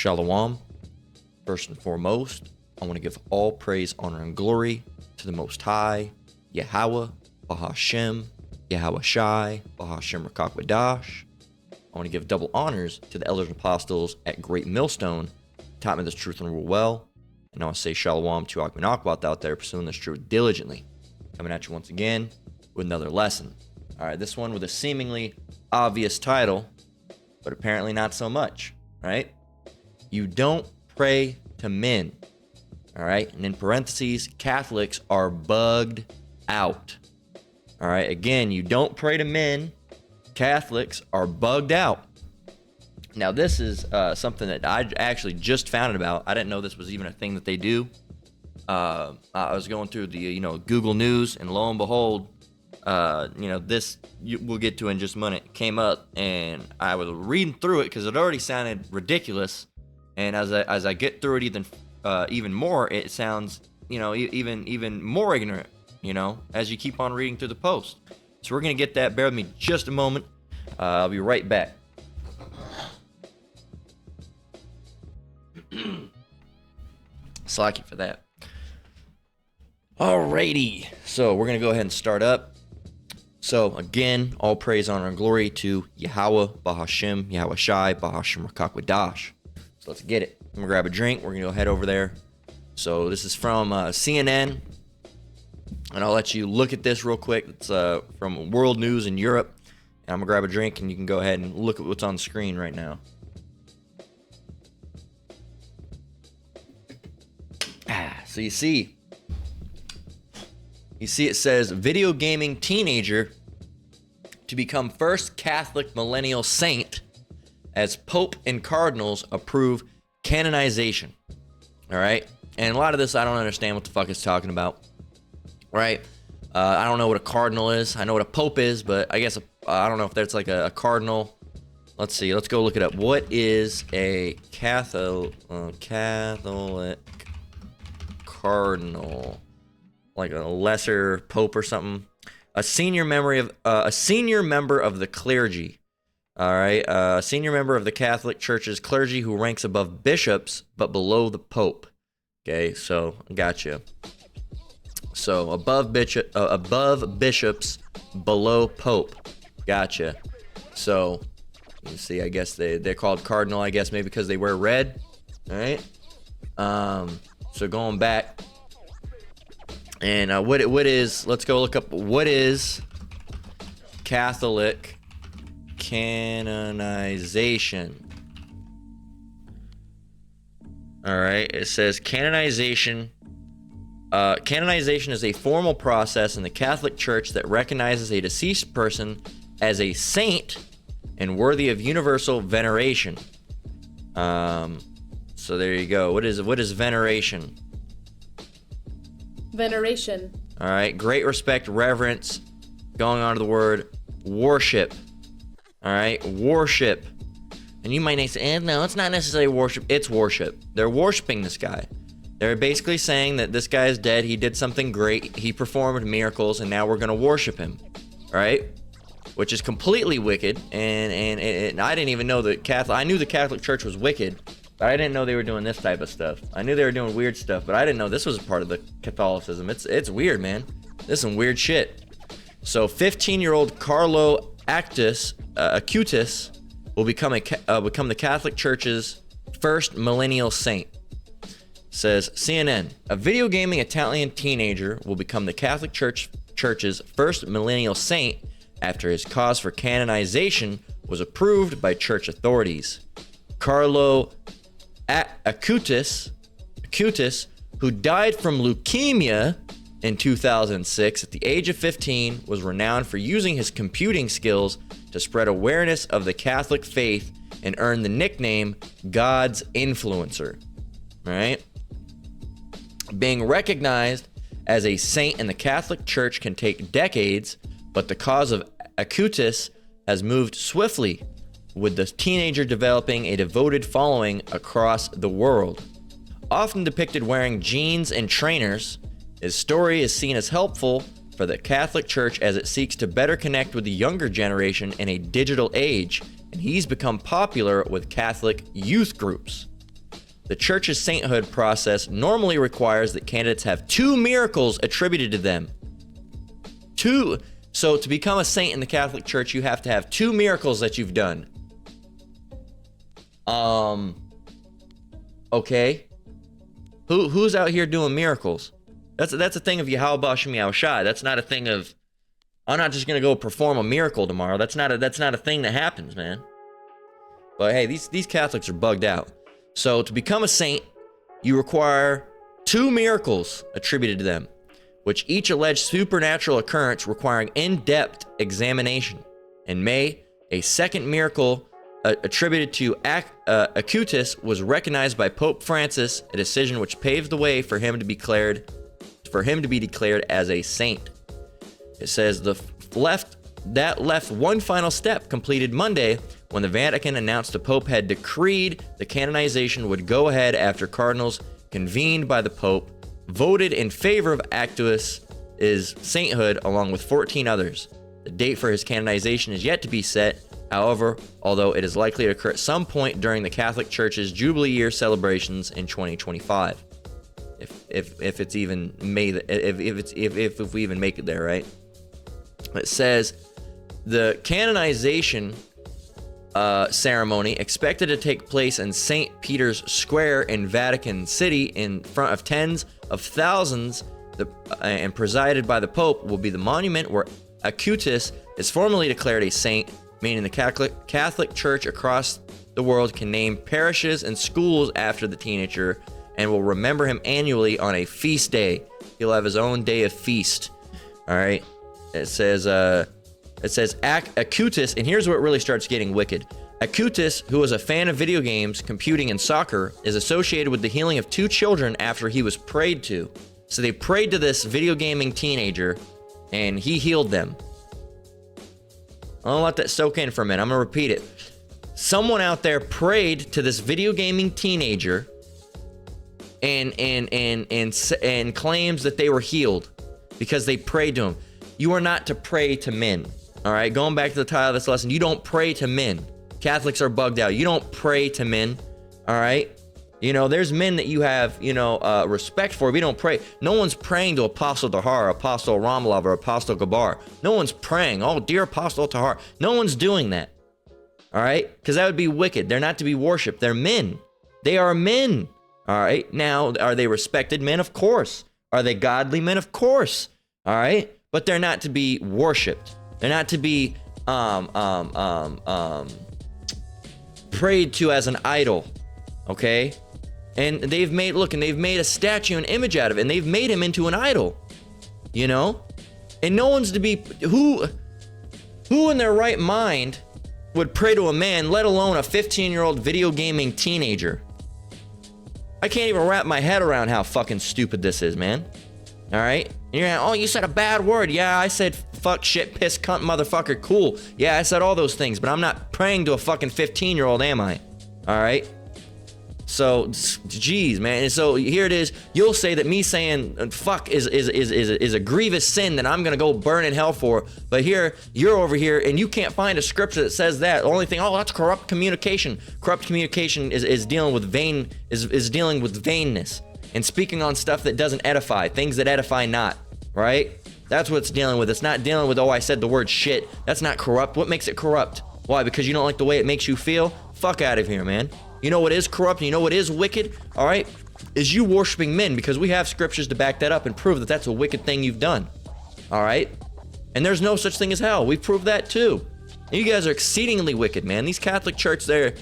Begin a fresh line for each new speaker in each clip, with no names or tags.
Shalom. First and foremost, I want to give all praise, honor, and glory to the Most High, Yahweh, Bahashem, Yahweh Shai, Bahashem Rakakwadash. I want to give double honors to the elders and apostles at Great Millstone, who taught me this truth and rule well. And I want to say Shalom to Akminakwat out there pursuing this truth diligently. Coming at you once again with another lesson. All right, this one with a seemingly obvious title, but apparently not so much, right? You don't pray to men, all right? And in parentheses, Catholics are bugged out, all right? Again, you don't pray to men. Catholics are bugged out. Now, this is something that I actually just found out about. I didn't know this was even a thing that they do. I was going through the, Google News, and lo and behold, this we'll get to in just a minute came up, and I was reading through it because it already sounded ridiculous. And as I get through it even more, it sounds, even more ignorant, as you keep on reading through the post. So we're going to get that. Bear with me just a moment. I'll be right back. Slack you for that. Alrighty. So we're going to go ahead and start up. So again, all praise, honor, and glory to Yahweh, Bahashem, Yahweh Shai, Bahashem Rakakwadash. So let's get it. I'm going to grab a drink. We're going to go head over there. So this is from CNN. And I'll let you look at this real quick. It's from World News in Europe. And I'm going to grab a drink, and you can go ahead and look at what's on the screen right now. So you see it says video gaming teenager to become first Catholic millennial saint as Pope and cardinals approve canonization. All right. And a lot of this, I don't understand what the fuck it's talking about. Right. I don't know what a cardinal is. I know what a pope is, but I guess I don't know if that's like a cardinal. Let's see. Let's go look it up. What is a Catholic cardinal? Like a lesser pope or something? A senior member of the clergy. All right. A senior member of the Catholic Church's clergy who ranks above bishops but below the pope. Okay, so gotcha. So above bishops, below pope. Gotcha. So you see, I guess they're called cardinal, I guess maybe because they wear red. All right. So going back, and what is? Let's go look up what is Catholic canonization. All right. It says canonization. Canonization is a formal process in the Catholic Church that recognizes a deceased person as a saint and worthy of universal veneration. So there you go. What is veneration?
Veneration.
All right. Great respect, reverence. Going on to the word worship. All right. Worship. And you might say, no, it's not necessarily worship. It's worship. They're worshiping this guy. They're basically saying that this guy is dead. He did something great. He performed miracles, and now we're going to worship him. All right? Which is completely wicked. And I didn't even know that I knew the Catholic Church was wicked, but I didn't know they were doing this type of stuff. I knew they were doing weird stuff, but I didn't know this was a part of the Catholicism. It's weird, man. This is some weird shit. So 15-year-old Carlo Acutis will become the Catholic Church's first millennial saint. Says CNN, a video gaming Italian teenager will become the Catholic Church's first millennial saint after his cause for canonization was approved by church authorities. Carlo Acutis, who died from leukemia in 2006 at the age of 15, was renowned for using his computing skills to spread awareness of the Catholic faith and earn the nickname God's Influencer. All right? Being recognized as a saint in the Catholic Church can take decades, but the cause of Acutis has moved swiftly, with the teenager developing a devoted following across the world. Often depicted wearing jeans and trainers, his story is seen as helpful for the Catholic Church as it seeks to better connect with the younger generation in a digital age, and he's become popular with Catholic youth groups. The church's sainthood process normally requires that candidates have 2 miracles attributed to them. 2. So to become a saint in the Catholic Church, you have to have 2 miracles that you've done. Okay. Who's out here doing miracles? That's a thing of Yahweh Bashem Yahushai. That's not a thing of, I'm not just gonna go perform a miracle tomorrow. That's not a thing that happens, man. But hey, these Catholics are bugged out. So to become a saint, you require 2 miracles attributed to them, which each allege supernatural occurrence requiring in-depth examination. In May, a second miracle attributed to Acutis was recognized by Pope Francis, a decision which paved the way for him to be declared as a saint. It says that left one final step completed Monday when the Vatican announced the Pope had decreed the canonization would go ahead after cardinals convened by the Pope voted in favor of Acutis' sainthood along with 14 others. The date for his canonization is yet to be set, however, although it is likely to occur at some point during the Catholic Church's Jubilee Year celebrations in 2025. If it's even made, if we even make it there, right? It says the canonization ceremony expected to take place in St. Peter's Square in Vatican City in front of tens of thousands, and presided by the Pope will be the monument where Acutis is formally declared a saint, meaning the Catholic Church across the world can name parishes and schools after the teenager and will remember him annually on a feast day. He'll have his own day of feast. All right. It says Acutis, and here's where it really starts getting wicked. Acutis, who was a fan of video games, computing, and soccer, is associated with the healing of 2 children after he was prayed to. So they prayed to this video gaming teenager, and he healed them. I'll let that soak in for a minute. I'm gonna repeat it. Someone out there prayed to this video gaming teenager, and claims that they were healed because they prayed to him. You are not to pray to men. All right, going back to the title of this lesson, you don't pray to men. Catholics are bugged out. You don't pray to men. All right, you know, there's men that you have, respect for. We don't pray. No one's praying to Apostle Tahar, Apostle Ramlov, or Apostle Gabar. No one's praying, oh, dear Apostle Tahar. No one's doing that. All right, because that would be wicked. They're not to be worshipped. They're men. They are men. All right, now, are they respected men? Of course. Are they godly men? Of course. All right, but they're not to be worshipped. They're not to be prayed to as an idol, okay? And they've made a statue, an image out of it, and they've made him into an idol, you know? And no one's to be, who in their right mind would pray to a man, let alone a 15-year-old video gaming teenager? I can't even wrap my head around how fucking stupid this is, man. All right? And you're like, oh, you said a bad word. Yeah, I said fuck, shit, piss, cunt, motherfucker, cool. Yeah, I said all those things, but I'm not praying to a fucking 15-year-old, am I? All right? So, geez, man. And so here it is. You'll say that me saying fuck is a grievous sin that I'm gonna go burn in hell for. But here, you're over here, and you can't find a scripture that says that. The only thing, oh, that's corrupt communication. Corrupt communication is dealing with dealing with vainness and speaking on stuff that doesn't edify, things that edify not. Right? That's what it's dealing with. It's not dealing with, oh, I said the word shit. That's not corrupt. What makes it corrupt? Why? Because you don't like the way it makes you feel? Fuck out of here, man. You know what is corrupt, and you know what is wicked, all right, is you worshiping men, because we have scriptures to back that up and prove that that's a wicked thing you've done, all right? And there's no such thing as hell. We've proved that too. And you guys are exceedingly wicked, man. These Catholic Church, they're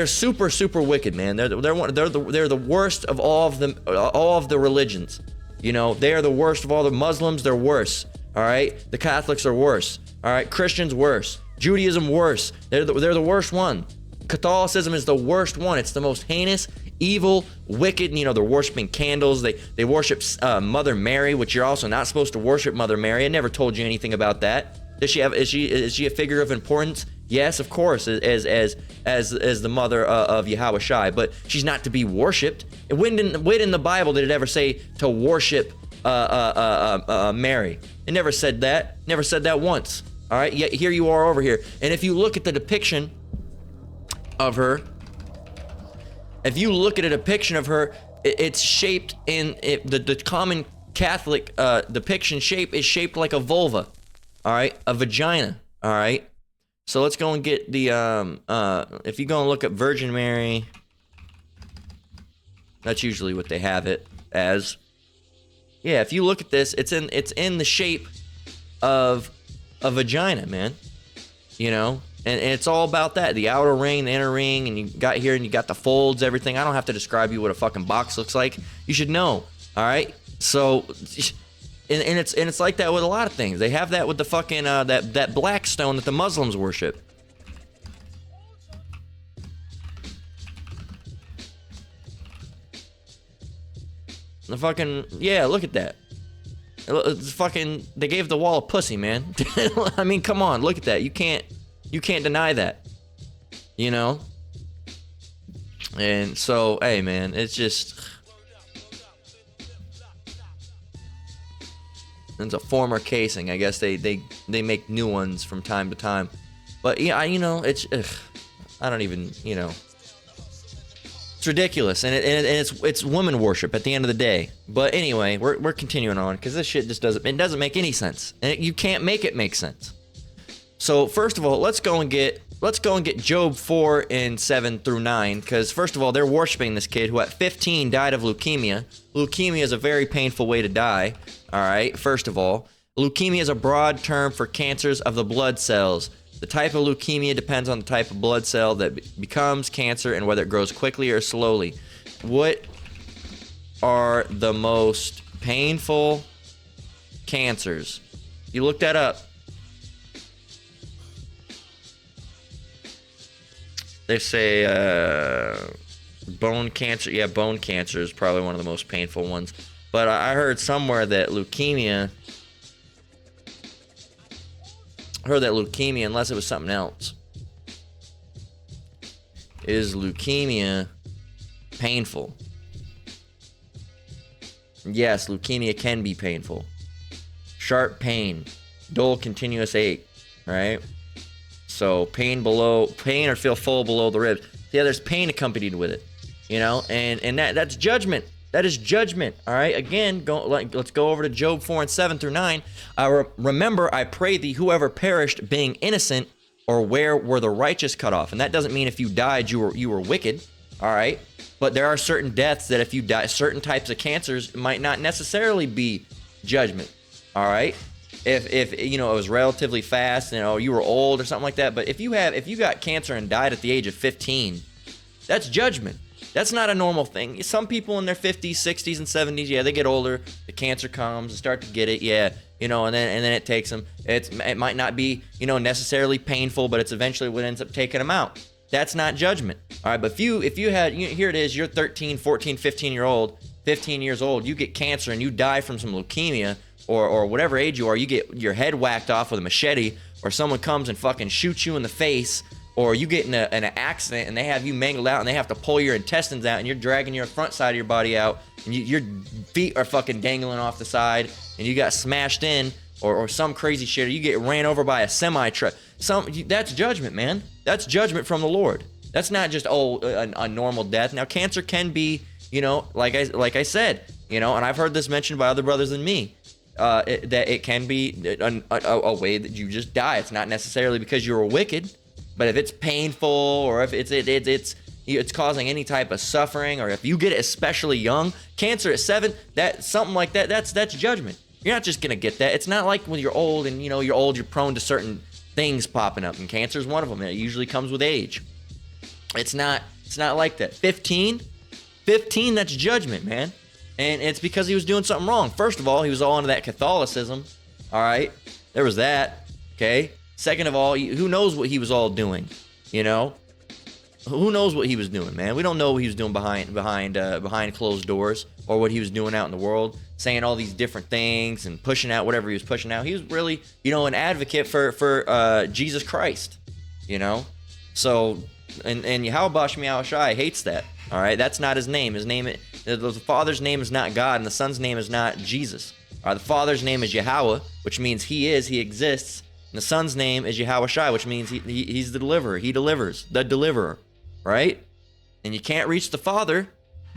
super, super wicked, man. They're the worst of all of the religions. You know, they are the worst of all the Muslims. They're worse, all right? The Catholics are worse, all right? Christians worse. Judaism worse. They're the worst one. Catholicism is the worst one. It's the most heinous, evil, wicked. You know, they're worshiping candles. They worship Mother Mary, which you're also not supposed to worship Mother Mary. I never told you anything about that. Does she have? Is she a figure of importance? Yes, of course, as the mother of Yahweh Shai, but she's not to be worshipped. When in the Bible did it ever say to worship Mary? It never said that. Never said that once. All right. Yet here you are over here, and if you look at the depiction of her, If you look at a depiction of her, it's shaped in the common Catholic depiction shape is shaped like a vulva, all right, a vagina, all right. So let's go and get the if you go and look at Virgin Mary, that's usually what they have it as. Yeah, if you look at this, it's in the shape of a vagina, man. You know, and it's all about that, the outer ring, the inner ring, and you got here and you got the folds, everything. I don't have to describe you what a fucking box looks like. You should know, all right? So, and it's like that with a lot of things. They have that with the fucking that black stone that the Muslims worship. The fucking, yeah, look at that. It's fucking, they gave the wall a pussy, man. I mean, come on, look at that. You can't deny that, you know? And so, hey, man, it's just, it's a former casing. I guess they make new ones from time to time. But yeah, you know, it's, I don't even, you know. It's ridiculous, and it's woman worship at the end of the day. But anyway, we're continuing on because this shit just doesn't make any sense, and you can't make it make sense. So first of all, let's go and get Job 4 and 7 through 9, because first of all, they're worshiping this kid who at 15 died of leukemia. Leukemia is a very painful way to die. All right, first of all, leukemia is a broad term for cancers of the blood cells. The type of leukemia depends on the type of blood cell that becomes cancer and whether it grows quickly or slowly. What are the most painful cancers? You look that up. They say bone cancer. Yeah, bone cancer is probably one of the most painful ones. But I heard somewhere that leukemia... unless it was something else, is leukemia painful? Yes, leukemia can be painful. Sharp pain, dull continuous ache, right? So pain or feel full below the ribs. Yeah, there's pain accompanied with it, you know, and that's judgment. That is judgment, all right? Again, let's go over to Job 4 and 7 through 9. Remember, I pray thee, whoever perished being innocent, or where were the righteous cut off? And that doesn't mean if you died, you were wicked, all right? But there are certain deaths that if you die, certain types of cancers might not necessarily be judgment, all right? If you know, it was relatively fast, you know, you were old or something like that. But if you got cancer and died at the age of 15, that's judgment. That's not a normal thing. Some people in their 50s, 60s, and 70s, yeah, they get older. The cancer comes and start to get it, yeah, you know, and then it takes them. It might not be, you know, necessarily painful, but it's eventually what ends up taking them out. That's not judgment. All right, but if you had, here it is, you're 13, 14, 15 years old, you get cancer and you die from some leukemia or whatever age you are, you get your head whacked off with a machete, or someone comes and fucking shoots you in the face, or you get in an accident and they have you mangled out and they have to pull your intestines out and you're dragging your front side of your body out and your feet are fucking dangling off the side and you got smashed in or some crazy shit, or you get ran over by a semi-truck. That's judgment, man. That's judgment from the Lord. That's not just, a normal death. Now, cancer can be, you know, like I said, you know, and I've heard this mentioned by other brothers than me, that it can be a way that you just die. It's not necessarily because you were wicked. But if it's painful, or if it's causing any type of suffering, or if you get it especially young, cancer at 7, something like that, that's judgment. You're not just gonna get that. It's not like when you're old and you're prone to certain things popping up, and cancer is one of them. And it usually comes with age. It's not like that. 15, that's judgment, man. And it's because he was doing something wrong. First of all, he was all into that Catholicism. All right, there was that. Okay. Second of all, who knows what he was all doing, you know? Who knows what he was doing, man? We don't know what he was doing behind closed doors, or what he was doing out in the world, saying all these different things and pushing out whatever he was pushing out. He was really, you know, an advocate for Jesus Christ, you know? So, and Yahweh Shai Shai hates that, all right? That's not his name. The Father's name is not God, and the Son's name is not Jesus. All right, the Father's name is Yahweh, which means he exists. And the Son's name is Yahweh Shai, which means he's the deliverer. He delivers, the deliverer, right? and you can't reach the Father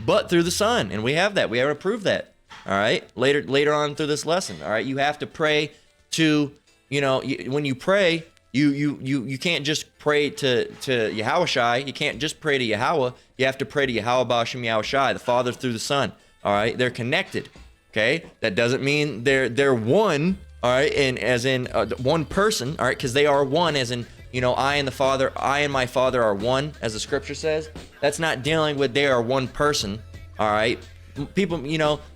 but through the Son. And we have that. We have to prove that. All right. Later on through this lesson. All right. You have to pray to, when you pray, you can't just pray to Yahushai. You can't just pray to Yahweh. You have to pray to Yahweh Ba'Shem Yahushai, the Father through the Son. All right. They're connected. Okay. That doesn't mean they're one. All right. And as in one person. All right. Because they are one, as in, I and the Father, I and my Father are one, as the scripture says. That's not dealing with they are one person. All right. People,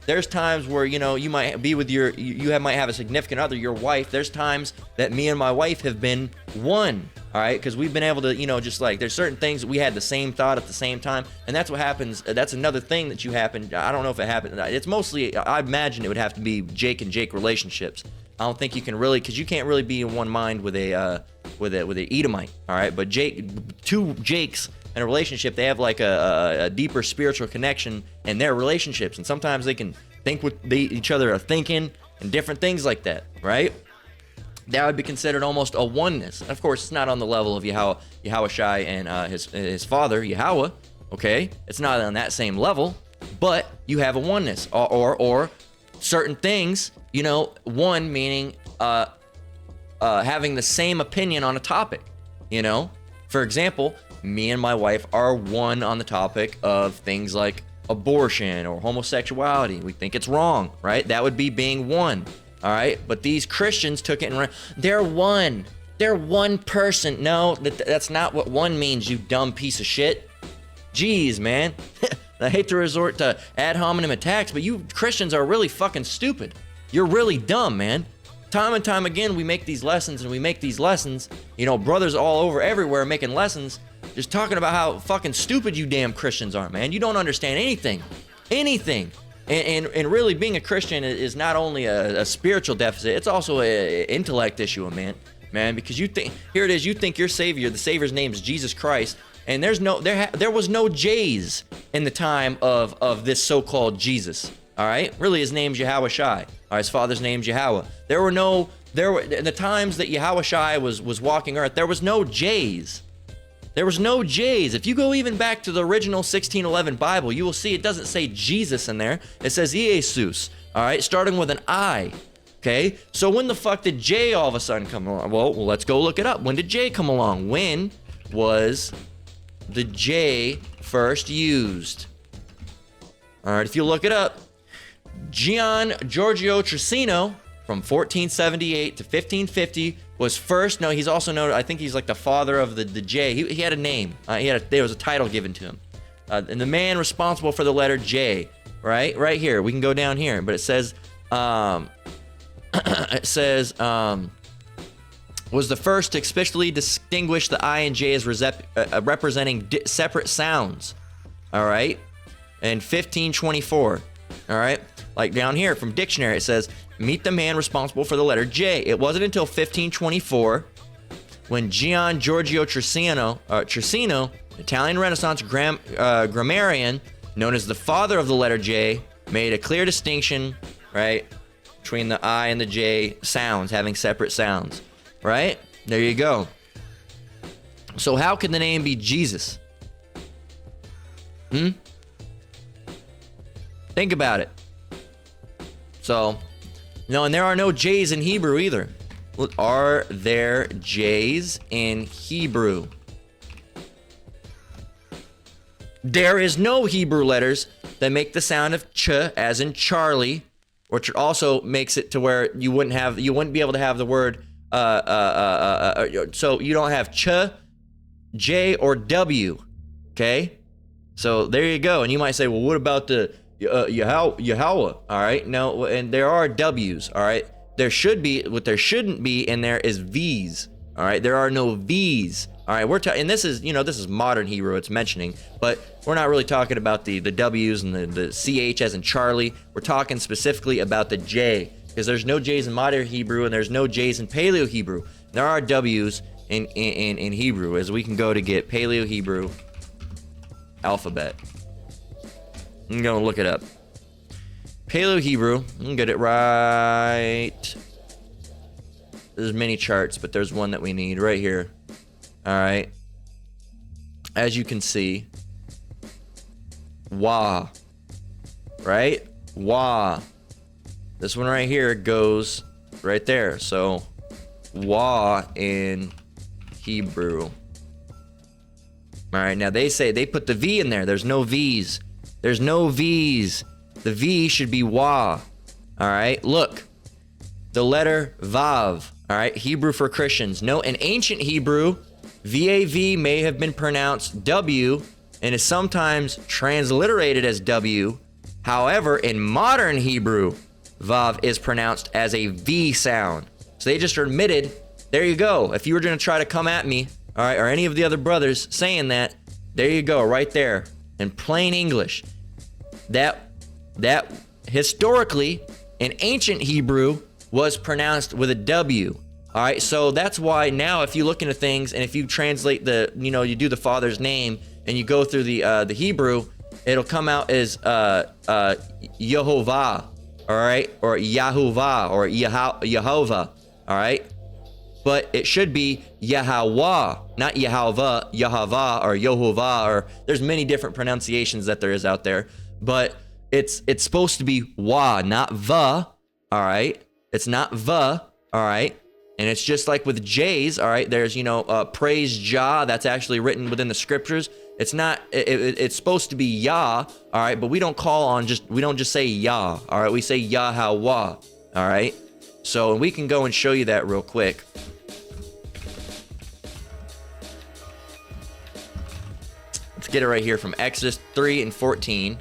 there's times where, you might be with might have a significant other, your wife. There's times that me and my wife have been one. All right. Because we've been able to, just like there's certain things that we had the same thought at the same time. And that's what happens. That's another thing that you happen. I don't know if it happened. It's mostly, I imagine it would have to be Jake and Jake relationships. I don't think you can really, because you can't really be in one mind with a Edomite, all right? But two Jakes in a relationship, they have like a deeper spiritual connection in their relationships, and sometimes they can think what each other are thinking and different things like that, right? That would be considered almost a oneness. Of course, it's not on the level of Yahushai and his father Yahweh, okay? It's not on that same level, but you have a oneness, or certain things. One meaning having the same opinion on a topic. For example, me and my wife are one on the topic of things like abortion or homosexuality. We think it's wrong, right? That would be being one, all right? But these Christians took it and they're one. They're one person. No, that's not what one means, you dumb piece of shit. Jeez, man. I hate to resort to ad hominem attacks, but you Christians are really fucking stupid. You're really dumb, man. Time and time again, we make these lessons, brothers all over everywhere making lessons, just talking about how fucking stupid you damn Christians are, man. You don't understand anything. And really being a Christian is not only a spiritual deficit, it's also an intellect issue, man, because you think your Savior, the Savior's name is Jesus Christ, and there was no J's in the time of this so-called Jesus. All right, really, his name's Yahushai. All right, his father's name's Yahweh. There were in the times that Yahushai was walking earth, there was no J's. There was no J's. If you go even back to the original 1611 Bible, you will see it doesn't say Jesus in there. It says Jesus. All right, starting with an I. Okay, so when the fuck did J all of a sudden come along? Well, let's go look it up. When did J come along? When was the J first used? All right, if you look it up, Gian Giorgio Trissino from 1478 to 1550 was first. No, he's also known, I think he's like the father of the J. He had a name. There was a title given to him. And the man responsible for the letter J, right here. We can go down here, but it says, was the first to explicitly distinguish the I and J as representing separate sounds. All right, in 1524. All right, like down here from dictionary, it says, meet the man responsible for the letter J. It wasn't until 1524 when Gian Giorgio Trissino, Italian Renaissance grammarian, known as the father of the letter J, made a clear distinction, right, between the I and the J sounds, having separate sounds, right? There you go. So how can the name be Jesus? Think about it. So, no, and there are no J's in Hebrew either. Are there J's in Hebrew? There is no Hebrew letters that make the sound of ch, as in Charlie, which also makes it to where you wouldn't be able to have the word. So you don't have ch, J, or W. Okay, so there you go. And you might say, well, what about the Yahweh? All right, no, and there are W's. All right, there shouldn't be in there is V's. All right, there are no V's. All right, and this is modern Hebrew it's mentioning, but we're not really talking about the W's and the CH as in Charlie. We're talking specifically about the J, because there's no J's in modern Hebrew and there's no J's in Paleo Hebrew. There are W's in Hebrew, as we can go to get Paleo Hebrew alphabet. I'm gonna look it up. Paleo Hebrew, I'm gonna get it right. There's many charts, but there's one that we need right here. All right. As you can see, Wah. Right? Wah. This one right here goes right there. So wah in Hebrew. All right, now they say they put the V in there. There's no V's. There's no V's. The V should be wah. All right, look. The letter Vav. All right, Hebrew for Christians. No, in ancient Hebrew, VAV may have been pronounced W and is sometimes transliterated as W. However, in modern Hebrew, Vav is pronounced as a V sound. So they just admitted, there you go. If you were going to try to come at me, all right, or any of the other brothers saying that, there you go, right there, in plain English. That historically, in ancient Hebrew, was pronounced with a W. All right, so that's why now if you look into things and if you translate you do the Father's name and you go through the Hebrew, it'll come out as Yehovah, all right, or Yahuwah, or Yehovah, all right, but it should be Yahweh, not Yehovah, Yahavah, or Yehovah, or there's many different pronunciations that there is out there, but it's supposed to be Wah, not Va, all right, it's not Va, all right. And it's just like with J's, all right, there's, praise Jah, that's actually written within the scriptures. It's not, it's supposed to be Yah, all right, but we don't just say Yah, all right, we say Yahweh, all right? So we can go and show you that real quick. Let's get it right here from Exodus 3 and 14.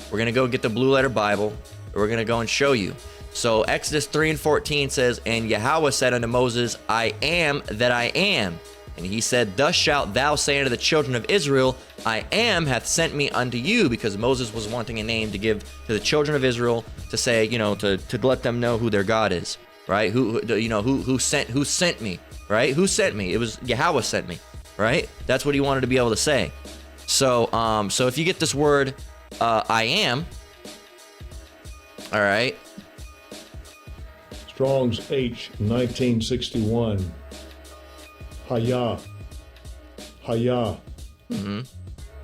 We're going to go get the Blue Letter Bible, and we're going to go and show you. So Exodus 3 and 14 says, And Yahweh said unto Moses, I am that I am. And he said, Thus shalt thou say unto the children of Israel, I am hath sent me unto you, because Moses was wanting a name to give to the children of Israel to say, to let them know who their God is, right? Who sent me, right? Who sent me? It was Yahweh sent me, right? That's what he wanted to be able to say. So if you get this word, I am, all right.
Strong's H 1961. Hayah.
Mm-hmm.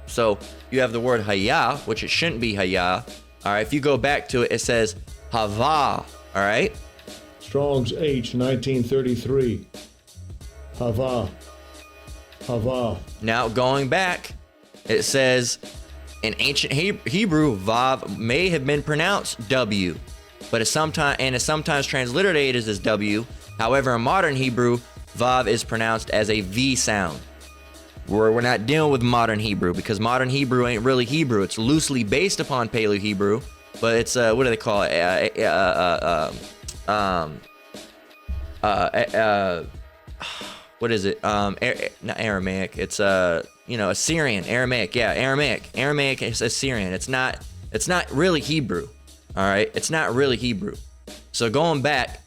So you have the word Hayah, which it shouldn't be Hayah. All right, if you go back to it, it says Hava. All right.
Strong's H 1933. Hava.
Now going back, it says in ancient Hebrew, Vav may have been pronounced W, but it's sometimes transliterated as W. However, in modern Hebrew, Vav is pronounced as a V sound. We're not dealing with modern Hebrew, because modern Hebrew ain't really Hebrew. It's loosely based upon Paleo-Hebrew, but it's what do they call it? What is it? Not Aramaic. It's Assyrian. Aramaic. Yeah, Aramaic. Aramaic is Assyrian. It's not really Hebrew. All right, it's not really Hebrew. So going back,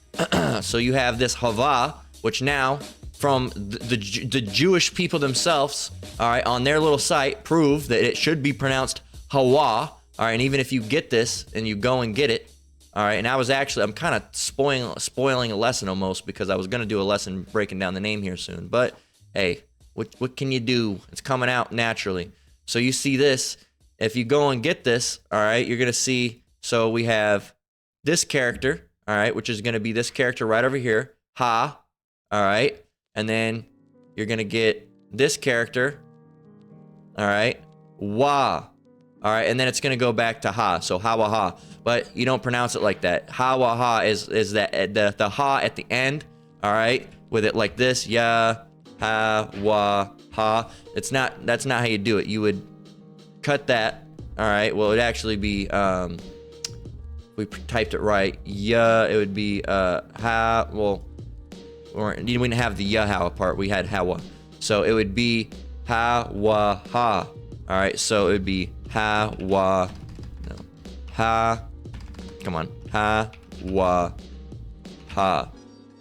so you have this Hava, which now from the Jewish people themselves, all right, on their little site, prove that it should be pronounced Hawa. All right, and even if you get this and you go and get it, all right, and I'm kind of spoiling a lesson almost, because I was gonna do a lesson breaking down the name here soon. But hey, what can you do? It's coming out naturally. So you see this. If you go and get this, all right, you're gonna see. So we have this character, all right, which is going to be this character right over here, Ha, all right, and then you're going to get this character, all right, Wa, all right, and then it's going to go back to Ha, so Ha wa Ha, but you don't pronounce it like that. Ha wa Ha is that the Ha at the end, all right, with it like this, Ya, Ha, Wa, Ha. That's not how you do it. You would cut that, all right, well, it'd actually be, we typed it right, yeah, it would be ha, well, we didn't have the Yahweh part, we had Hawa, so it would be ha wa ha. All right, so it would be ha wa, no, ha, come on, ha wa ha.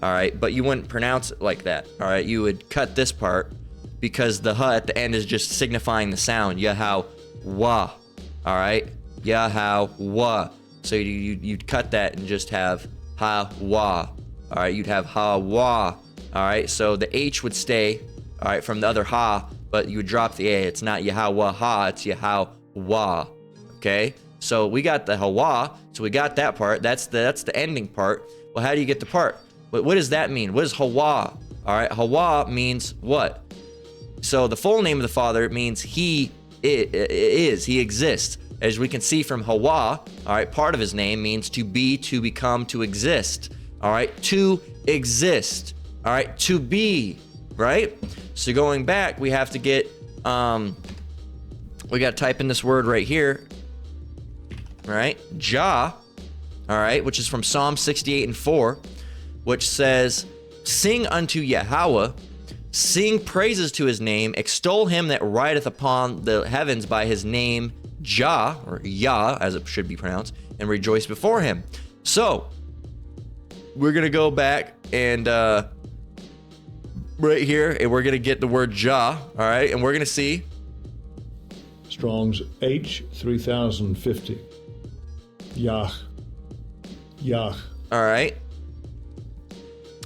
All right, but you wouldn't pronounce it like that. All right, you would cut this part, because the ha at the end is just signifying the sound, Yahweh. All right, Yahweh. So you'd cut that and just have ha-wa. All right, you'd have ha-wa. All right, so the H would stay, all right, from the other ha, but you would drop the A. It's not Yahweh ha, it's Yahweh. Okay, so we got the Hawa, so we got that part. That's the ending part. Well, how do you get the part? What does that mean? What is Hawa? All right, Hawa means what? So the full name of the Father means he exists. As we can see from Hawa, all right, part of his name means to be, to become, to exist. All right, to exist. All right, to be, right? So going back, we have to get, we got to type in this word right here, right? Jah, all right, which is from Psalm 68:4, which says, sing unto Yahweh, sing praises to his name, extol him that rideth upon the heavens by his name, Jah, or Yah, as it should be pronounced, and rejoice before him. So, we're going to go back and right here, and we're going to get the word Jah, all right, and we're going to see
Strong's H 3050. Yah. Yah.
all right,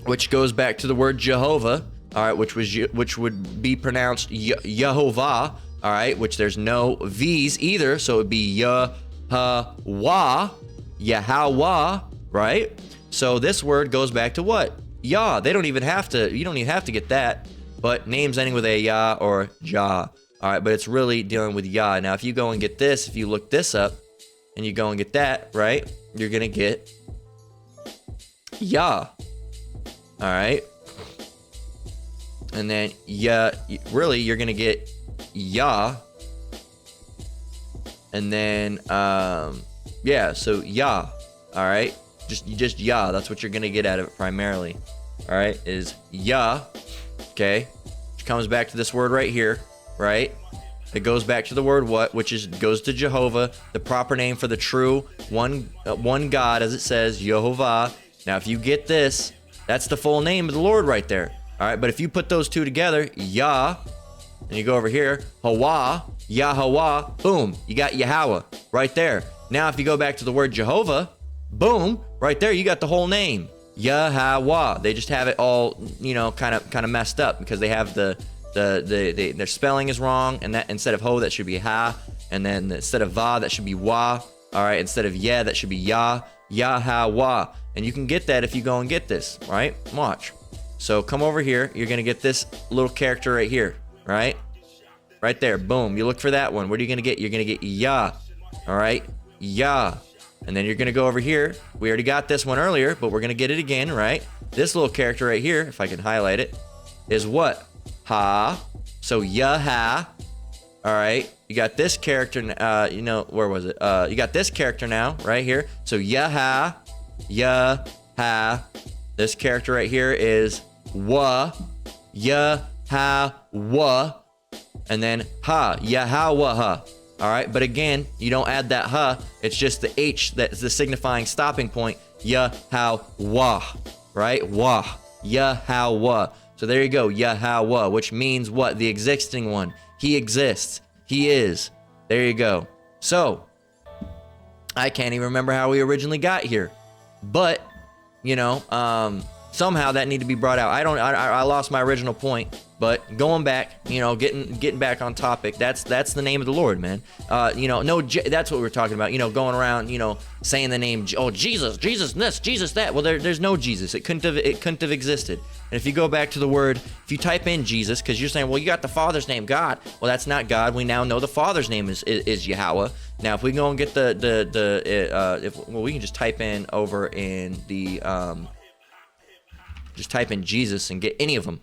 which goes back to the word Jehovah, all right, which would be pronounced Yehovah, all right, which there's no V's either, so it would be Yahweh, Yahweh, right? So this word goes back to what? Yah. They don't even have to, you don't even have to get that, but names ending with a Yah or Jah, all right, but it's really dealing with Yah. Now, if you go and get this, if you look this up, and you go and get that, right, you're gonna get Yah, all right? And then, really, you're going to get Yah. And then, yeah, so Yah, all right? Just Yah, that's what you're going to get out of it primarily, all right, is Yah, okay? Which comes back to this word right here, right? It goes back to the word what, which is goes to Jehovah, the proper name for the true one God, as it says, Yehovah. Now, if you get this, that's the full name of the Lord right there. All right, but if you put those two together, Yah, and you go over here, Hawa, Yahweh, boom, you got Yahweh right there. Now, if you go back to the word Jehovah, boom, right there, you got the whole name, Yahweh. They just have it all, kind of messed up because they have their spelling is wrong, and that instead of ho, that should be ha, and then instead of va, that should be wa. All right, instead of yeah, that should be yah, Yahweh. And you can get that if you go and get this, right? Watch. So come over here. You're going to get this little character right here, right? Right there. Boom. You look for that one. What are you going to get? You're going to get Yah. All right? Yah. And then you're going to go over here. We already got this one earlier, but we're going to get it again, right? This little character right here, if I can highlight it, is what? Ha. So Yah-ha. All right? You got this character, where was it? You got this character now, right here. So Yah-ha. Yah-ha. This character right here is wa, Yahweh, and then ha, Yahweh. All right, but again, you don't add that ha. It's just the H that's the signifying stopping point. Yahweh, right? Wah, Yahweh. So there you go, Yahweh, which means what? The existing one. He exists. He is. There you go. So I can't even remember how we originally got here, but somehow that need to be brought out. I lost my original point, but going back, getting back on topic, that's the name of the Lord, man. That's what we're talking about, going around, saying the name, oh, Jesus this, Jesus that. Well, there's no Jesus. It couldn't have existed. And if you go back to the word, if you type in Jesus, because you're saying, well, you got the Father's name, God. Well, that's not God. We now know the Father's name is Yahweh. Now, if we go and get we can just type in over in the, just type in Jesus and get any of them.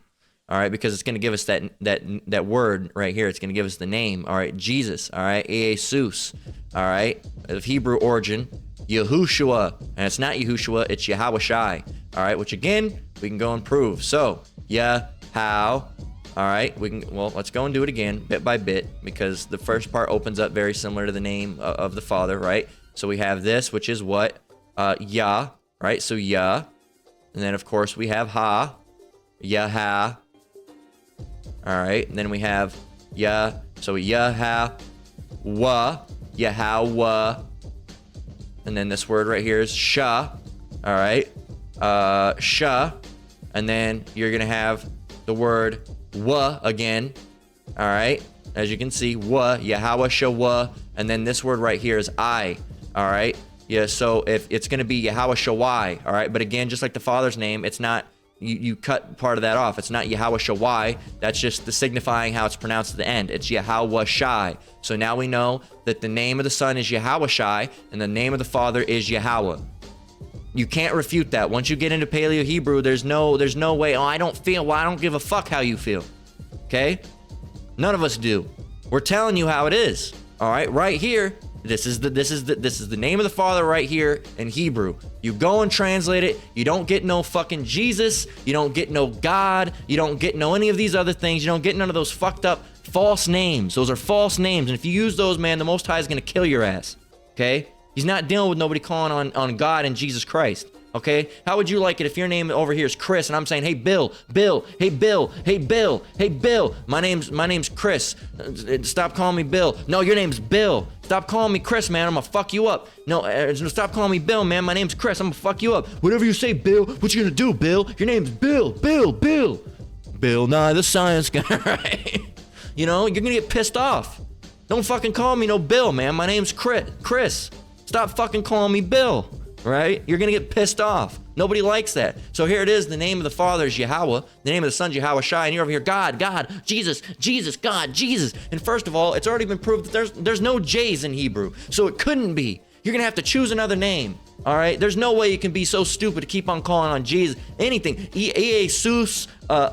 All right, because it's going to give us that word right here. It's going to give us the name. All right, Jesus. All right, Jesus. All right, of Hebrew origin, Yahushua, and it's not Yahushua, it's Yahweh. All right, which again we can go and prove. So Yahweh. All right, let's go and do it again bit by bit, because the first part opens up very similar to the name of the Father, right? So we have this, which is what? Yah, right? So Yah. And then, of course, we have Ha, Yah-ha. All right, and then we have Yah, so Yah-ha-wah, Yahweh. And then this word right here is Shah, all right? Shah. And then you're going to have the word Wa again, all right? As you can see, Wa, Yahweh Shawah, and then this word right here is I. All right. Yeah. So if it's going to be Yahweh Shawai. All right. But again, just like the Father's name, it's not. You cut part of that off. It's not Yahweh Shawai. That's just the signifying how it's pronounced at the end. It's Yahweh Shai. So now we know that the name of the Son is Yahweh Shai, and the name of the Father is Yahweh. You can't refute that. Once you get into Paleo Hebrew, there's no way. Oh, I don't feel. Well, I don't give a fuck how you feel. Okay? None of us do. We're telling you how it is. All right, right here. This is the name of the Father right here in Hebrew. You go and translate it. You don't get no fucking Jesus. You don't get no God. You don't get no any of these other things. You don't get none of those fucked up false names. Those are false names. And if you use those, man, the Most High is going to kill your ass. Okay? He's not dealing with nobody calling on God and Jesus Christ. Okay? How would you like it if your name over here is Chris and I'm saying, hey Bill, hey Bill, hey Bill, hey Bill. My name's Chris. Stop calling me Bill. No, your name's Bill. Stop calling me Chris, man. I'm gonna fuck you up. No, stop calling me Bill, man. My name's Chris. I'm gonna fuck you up. Whatever you say, Bill. What you gonna do, Bill? Your name's Bill. Bill Nye the Science Guy, right? You know, you're gonna get pissed off. Don't fucking call me no Bill, man. My name's Chris. Stop fucking calling me Bill. Right? You're going to get pissed off. Nobody likes that. So here it is. The name of the Father is Yahweh. The name of the Son is Yahweh Shai. And you're over here, God, Jesus, God, Jesus. And first of all, it's already been proved that there's no J's in Hebrew. So it couldn't be. You're going to have to choose another name. All right? There's no way you can be so stupid to keep on calling on Jesus. Anything. Jesus, Yehuda,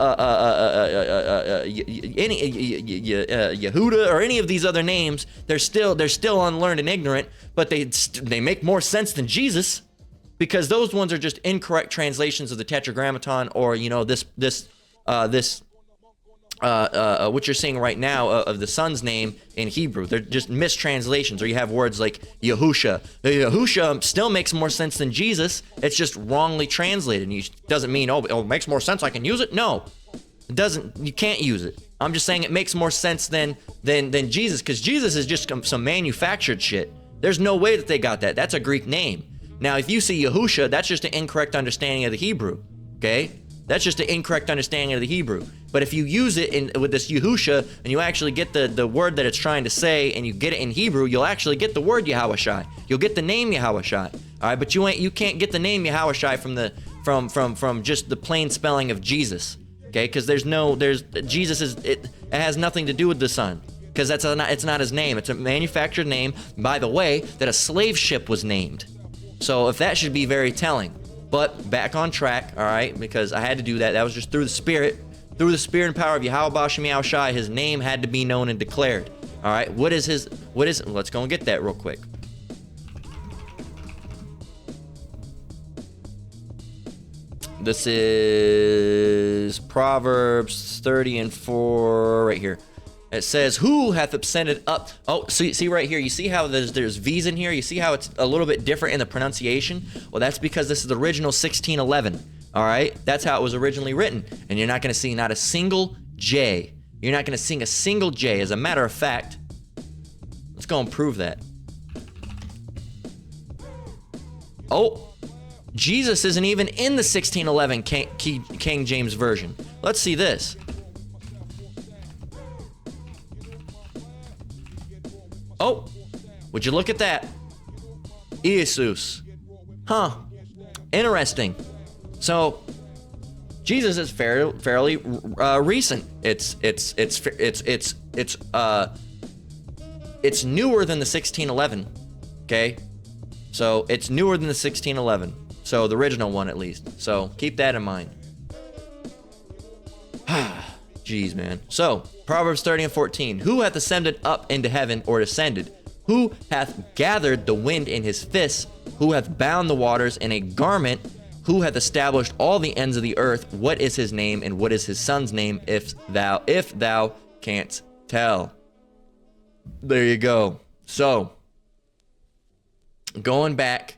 or any of these other names, they're still unlearned and ignorant, but they make more sense than Jesus, because those ones are just incorrect translations of the Tetragrammaton, or what you're seeing right now of the Son's name in Hebrew. They're just mistranslations. Or you have words like Yahusha. Yahusha still makes more sense than Jesus. It's just wrongly translated. And it doesn't mean, it makes more sense, I can use it. No, it doesn't. You can't use it. I'm just saying it makes more sense than Jesus, because Jesus is just some manufactured shit. There's no way that they got that. That's a Greek name. Now, if you see Yahusha, that's just an incorrect understanding of the Hebrew. Okay? That's just an incorrect understanding of the Hebrew. But if you use it with this Yahusha, and you actually get the word that it's trying to say, and you get it in Hebrew, you'll actually get the word Yahweh Shai. You'll get the name Yahweh Shai. All right, but you can't get the name Yahweh Shai from just the plain spelling of Jesus. Okay, because Jesus it has nothing to do with the Son, because it's not his name. It's a manufactured name, by the way, that a slave ship was named. So if that should be very telling. But back on track, all right, because I had to do that. That was just through the Spirit and power of Yahweh Bashem Yahweh Shai. His name had to be known and declared. All right, let's go and get that real quick. This is Proverbs 30 and 4 right here. It says, who hath ascended up? Oh, see right here. You see how there's V's in here? You see how it's a little bit different in the pronunciation? Well, that's because this is the original 1611. All right? That's how it was originally written. And you're not going to see not a single J. You're not going to sing a single J. As a matter of fact, let's go and prove that. Oh, Jesus isn't even in the 1611 King James Version. Let's see this. Oh, would you look at that? Jesus. Huh. Interesting. So, Jesus is fairly recent. It's newer than the 1611. Okay? So, it's newer than the 1611. So, the original one at least. So, keep that in mind. Jeez, man. So, Proverbs 30 and 14. Who hath ascended up into heaven, or descended? Who hath gathered the wind in his fists? Who hath bound the waters in a garment? Who hath established all the ends of the earth? What is his name, and what is his son's name, if thou canst tell? There you go. So, going back.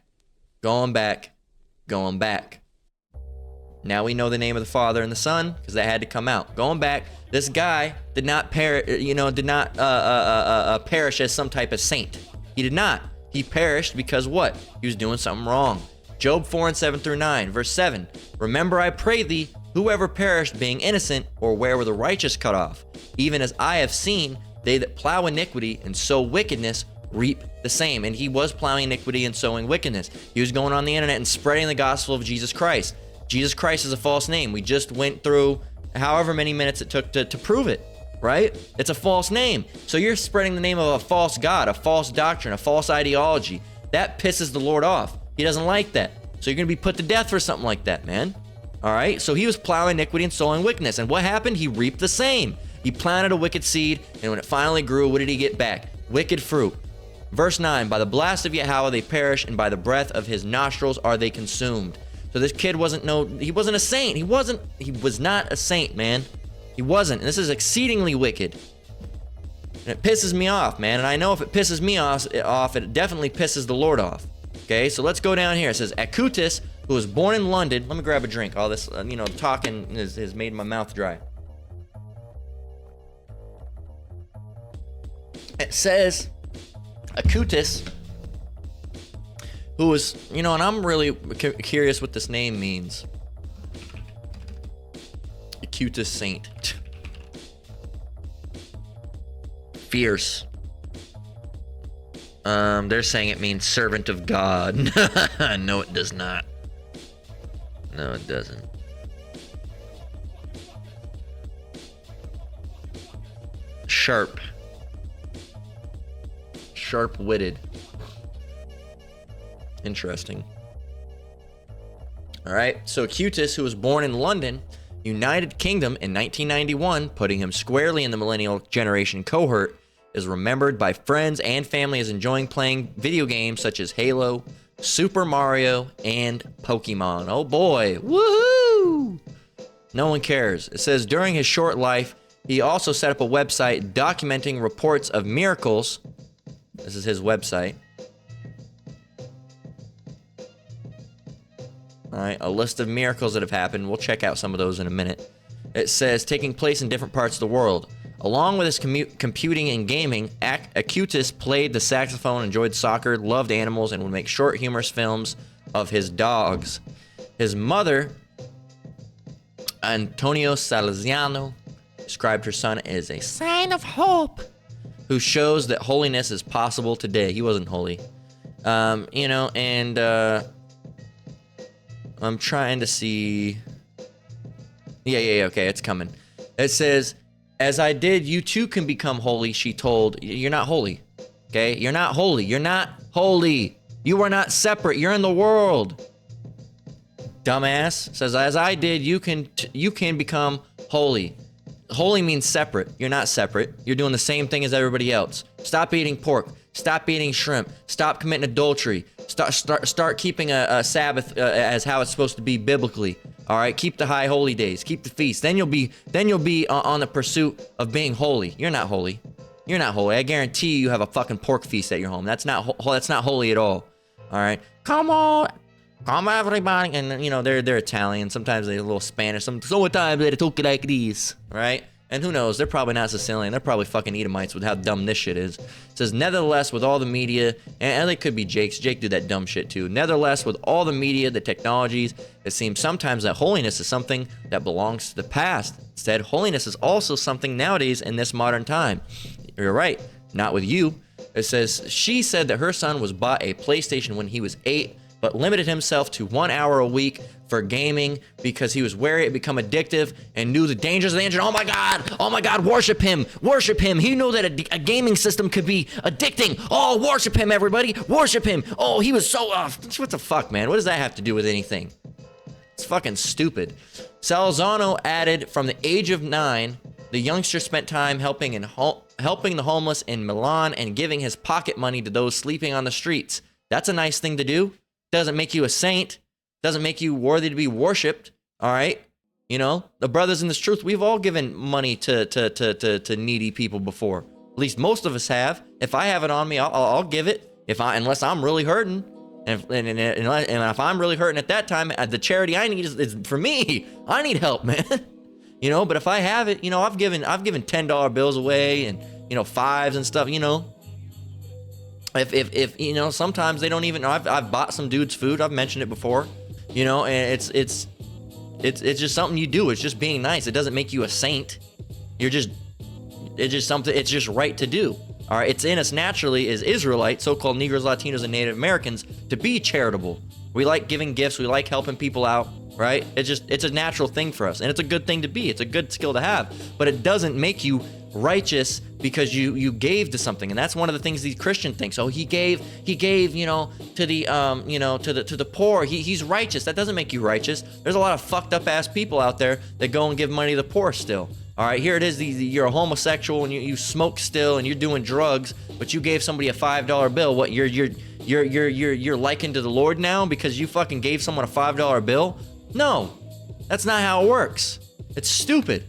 Now we know the name of the Father and the Son, because that had to come out. Going back, this guy did not perish as some type of saint. He did not. He perished because what? He was doing something wrong. Job 4 and 7 through 9, verse 7. Remember, I pray thee, whoever perished being innocent, or where were the righteous cut off? Even as I have seen, they that plow iniquity and sow wickedness, reap the same. And he was plowing iniquity and sowing wickedness. He was going on the internet and spreading the gospel of Jesus Christ. Jesus Christ is a false name. We just went through however many minutes it took to prove it, right? It's a false name. So you're spreading the name of a false God, a false doctrine, a false ideology. That pisses the Lord off. He doesn't like that. So you're going to be put to death for something like that, man. All right? So he was plowing iniquity and sowing wickedness. And what happened? He reaped the same. He planted a wicked seed, and when it finally grew, what did he get back? Wicked fruit. Verse 9, by the blast of Yahweh they perish, and by the breath of his nostrils are they consumed. So this kid he wasn't a saint. He was not a saint, man. He wasn't. And this is exceedingly wicked. And it pisses me off, man. And I know if it pisses me off, it definitely pisses the Lord off. Okay, so let's go down here. It says, Acutus, who was born in London. Let me grab a drink. All this, talking has made my mouth dry. It says, Acutus, who was, and I'm really curious what this name means. Acutus Saint. Fierce. They're saying it means servant of God. No, it does not. No, it doesn't. Sharp. Sharp-witted. Interesting. All right, so Acutus, who was born in London, United Kingdom in 1991, putting him squarely in the millennial generation cohort, is remembered by friends and family as enjoying playing video games such as Halo, Super Mario, and Pokemon. Oh boy, woohoo! No one cares. It says during his short life, he also set up a website documenting reports of miracles. This is his website. All right, a list of miracles that have happened. We'll check out some of those in a minute. It says taking place in different parts of the world. Along with his computing and gaming, Acutus played the saxophone, enjoyed soccer, loved animals, and would make short, humorous films of his dogs. His mother, Antonio Salesiano, described her son as a sign of hope, who shows that holiness is possible today. He wasn't holy. I'm trying to see. Yeah, okay, it's coming. It says, as I did, you too can become holy, she told. You're not holy, okay? You're not holy. You're not holy. You are not separate. You're in the world. Dumbass. Says, as I did, you can become holy. Holy means separate. You're not separate. You're doing the same thing as everybody else. Stop eating pork. Stop eating shrimp. Stop committing adultery. Start keeping a Sabbath as how it's supposed to be biblically. All right, keep the high holy days. Keep the feast. Then you'll be on the pursuit of being holy. You're not holy. You're not holy. I guarantee you have a fucking pork feast at your home. That's not holy at all. All right, come on, everybody. And they're Italian. Sometimes they're a little Spanish. Sometimes they talk like this. Right? And who knows? They're probably not Sicilian. They're probably fucking Edomites with how dumb this shit is. It says, nevertheless, with all the media, and they could be Jake's. Jake did that dumb shit too. Nevertheless, with all the media, the technologies, it seems sometimes that holiness is something that belongs to the past. Instead, holiness is also something nowadays in this modern time. You're right. Not with you. It says, she said that her son was bought a PlayStation when he was 8, but limited himself to 1 hour a week for gaming because he was wary it become addictive and knew the dangers of the engine. Oh my God, worship him. He knew that a gaming system could be addicting. Oh, worship him, everybody. Worship him. Oh, he was so what the fuck, man? What does that have to do with anything? It's fucking stupid. Salzano added, from the age of 9, the youngster spent time helping the homeless in Milan and giving his pocket money to those sleeping on the streets. That's a nice thing to do. Doesn't make you a saint. Doesn't make you worthy to be worshipped. All right, the brothers in this truth, we've all given money to needy people before. At least most of us have. If I have it on me, I'll give it. Unless I'm really hurting, and if I'm really hurting at that time, the charity I need is for me. I need help, man. But if I have it, I've given $10 bills away and fives and stuff. If sometimes they don't even know. I've bought some dudes food. I've mentioned it before. And it's just something you do. It's just being nice. It doesn't make you a saint. It's just something. It's just right to do. All right, it's in us naturally as Israelites, so-called Negroes, Latinos, and Native Americans, to be charitable. We like giving gifts. We like helping people out, right? It's a natural thing for us, and it's a good thing to be. It's a good skill to have, but it doesn't make you righteous because you gave to something. And that's one of the things these Christian think. So he gave, you know, to the to the poor. He's righteous. That doesn't make you righteous. There's a lot of fucked up ass people out there that go and give money to the poor still. All right, here it is. You're a homosexual and you smoke still and you're doing drugs, but you gave somebody a $5 bill. What, you're likened to the Lord now because you fucking gave someone a $5 bill? No, that's not how it works. It's stupid.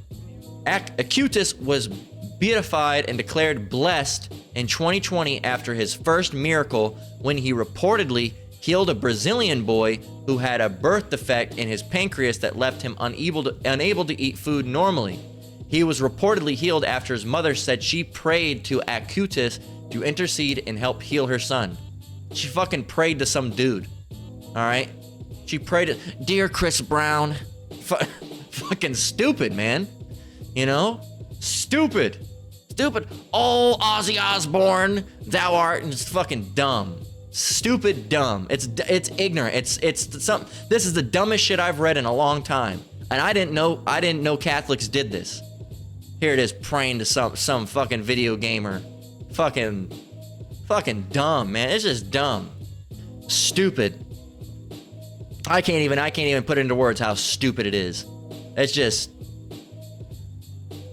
Acutus was beatified and declared blessed in 2020 after his first miracle when he reportedly healed a Brazilian boy who had a birth defect in his pancreas that left him unable to eat food normally. He was reportedly healed after his mother said she prayed to Acutus to intercede and help heal her son. She fucking prayed to some dude. All right? She prayed to, dear Chris Brown. Fucking stupid, man. You know? Stupid. Oh, Ozzy Osbourne, thou art. It's fucking dumb. Stupid dumb. It's ignorant. It's some. This is the dumbest shit I've read in a long time. And I didn't know Catholics did this. Here it is, praying to some fucking video gamer. Fucking dumb, man. It's just dumb. Stupid. I can't even put it into words how stupid it is. It's just.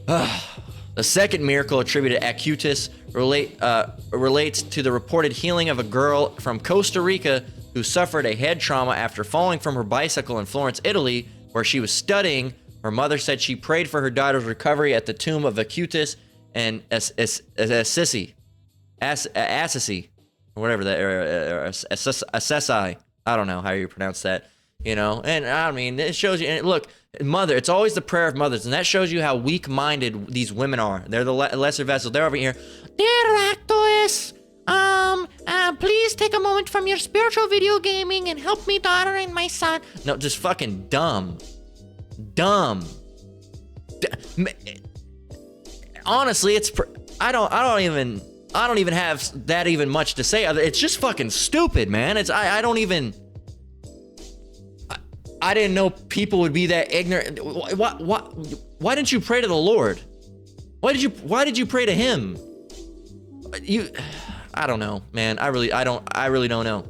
The second miracle attributed to Acutus relates to the reported healing of a girl from Costa Rica who suffered a head trauma after falling from her bicycle in Florence, Italy, where she was studying. Her mother said she prayed for her daughter's recovery at the tomb of Acutus and Assisi, or whatever that, or Assisi. I don't know how you pronounce that, you know. And I mean, it shows you. And look, mother. It's always the prayer of mothers, and that shows you how weak-minded these women are. They're the lesser vessels. They're over here. Dear Actus, please take a moment from your spiritual video gaming and help me, daughter, and my son. No, just fucking dumb. Honestly, it's I don't even have that even much to say. It's just fucking stupid, man. I don't even. I didn't know people would be that ignorant. Why didn't you pray to the Lord? Why did you pray to him? I don't know, man. I really don't know.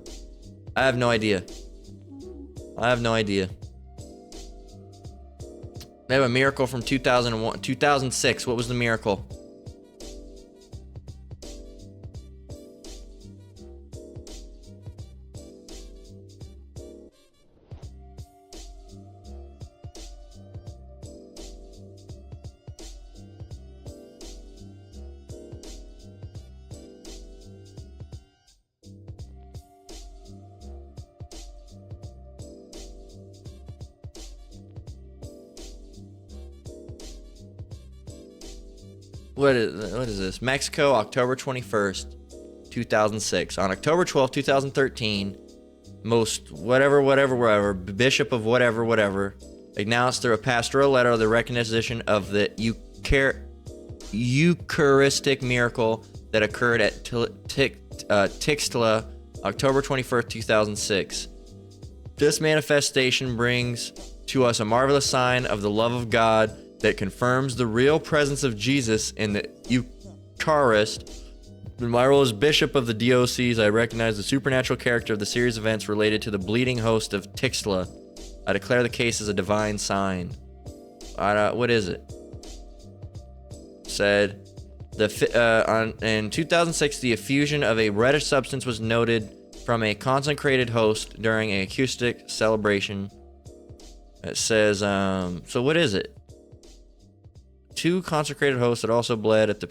I have no idea. They have a miracle from 2006. What was the miracle? What is this? Mexico, October 21st, 2006. On October 12th, 2013, whatever, bishop of whatever, announced through a pastoral letter the recognition of the Eucharistic miracle that occurred at Tixtla, October 21st, 2006. This manifestation brings to us a marvelous sign of the love of God that confirms the real presence of Jesus in the Eucharist. In my role as bishop of the diocese, I recognize the supernatural character of the series of events related to the bleeding host of Tixtla. I declare the case as a divine sign. What is it? Said in 2006, the effusion of a reddish substance was noted from a consecrated host during a acoustic celebration. It says, so what is it? Two consecrated hosts that also bled at the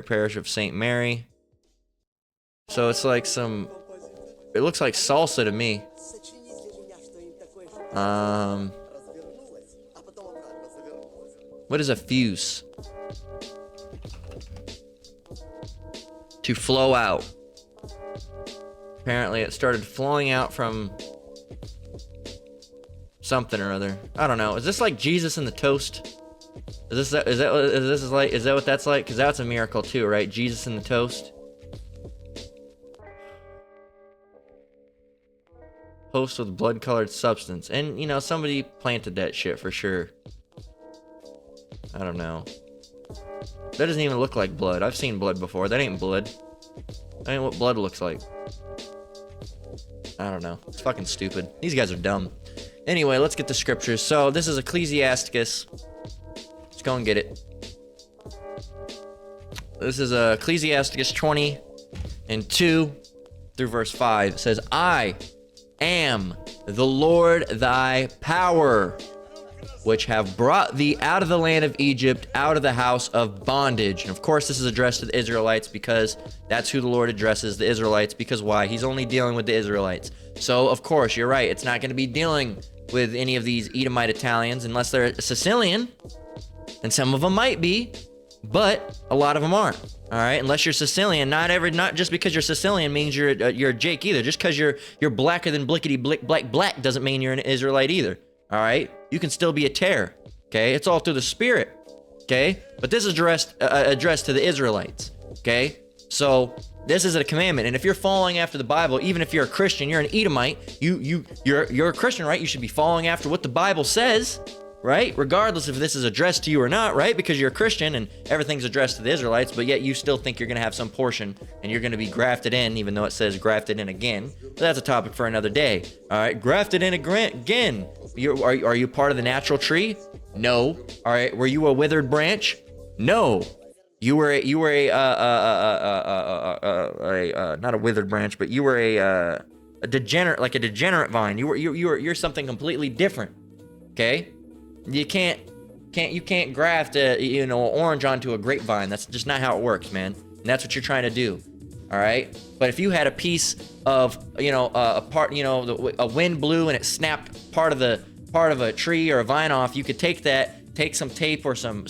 parish of St. Mary. So it's like it looks like salsa to me. What is a fuse? To flow out. Apparently it started flowing out from something or other. I don't know. Is this like Jesus and the toast? Is that what that's like? Because that's a miracle too, right? Jesus in the toast. Toast with blood-colored substance, and you know somebody planted that shit for sure. I don't know. That doesn't even look like blood. I've seen blood before. That ain't blood. That ain't what blood looks like. I don't know. It's fucking stupid. These guys are dumb. Anyway, let's get the scriptures. So this is Ecclesiasticus. Let's go and get it. This is Ecclesiasticus 20 and 2 through verse 5. It says, I am the Lord thy power, which have brought thee out of the land of Egypt, out of the house of bondage. And of course, this is addressed to the Israelites because that's who the Lord addresses, the Israelites. Because why? He's only dealing with the Israelites. So, of course, you're right. It's not going to be dealing with any of these Edomite Italians unless they're Sicilian. And some of them might be, but a lot of them aren't. All right, unless you're Sicilian, not just because you're Sicilian means you're a Jake either. Just because you're blacker than blickety black doesn't mean you're an Israelite either. All right, you can still be a tear. Okay, it's all through the Spirit. Okay, but this is addressed to the Israelites. Okay, so this is a commandment, and if you're following after the Bible, even if you're a Christian, you're an Edomite. You're a Christian, right? You should be following after what the Bible says. Right? Regardless if this is addressed to you or not, right? Because you're a Christian and everything's addressed to the Israelites, but yet you still think you're going to have some portion and you're going to be grafted in, even though it says grafted in again. But that's a topic for another day. All right? Grafted in again. Are you part of the natural tree? No. All right. Were you a withered branch? No. You were not a withered branch, but you were a degenerate, like a degenerate vine. You're something completely different. Okay? You can't graft an orange onto a grapevine. That's just not how it works, man. And that's what you're trying to do. All right. But if you had a piece of a wind blew and it snapped part of a tree or a vine off, you could take some tape or some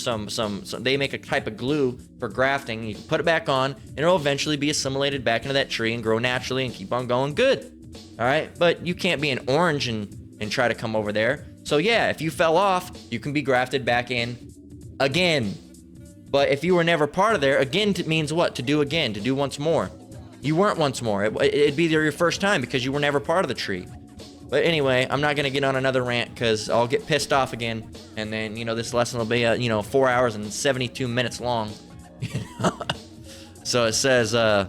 they make a type of glue for grafting. You can put it back on and it'll eventually be assimilated back into that tree and grow naturally and keep on going good. All right. But you can't be an orange and try to come over there. So yeah, if you fell off, you can be grafted back in again. But if you were never part of there, again means what? To do again, to do once more. You weren't once more. It'd be your first time because you were never part of the tree. But anyway, I'm not going to get on another rant because I'll get pissed off again. And then, this lesson will be, 4 hours and 72 minutes long. So it says, I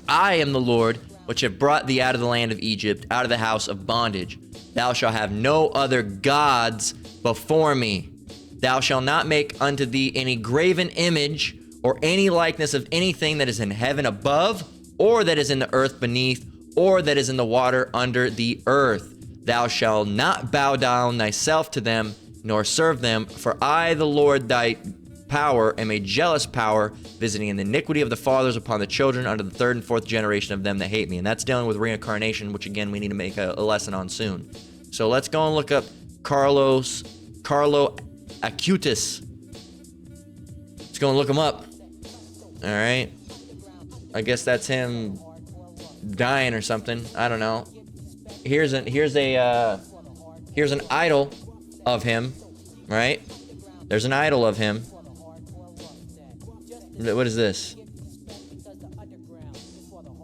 am the Lord, which have brought thee out of the land of Egypt, out of the house of bondage. Thou shalt have no other gods before me. Thou shalt not make unto thee any graven image or any likeness of anything that is in heaven above, or that is in the earth beneath, or that is in the water under the earth. Thou shalt not bow down thyself to them, nor serve them, for I, the Lord thy power, am a jealous power, visiting the iniquity of the fathers upon the children unto the third and fourth generation of them that hate me. And that's dealing with reincarnation, which again we need to make a lesson on soon. So let's go and look up Carlo Acutis. Let's go and look him up. All right. I guess that's him dying or something. I don't know. Here's an idol of him, right? There's an idol of him. What is this?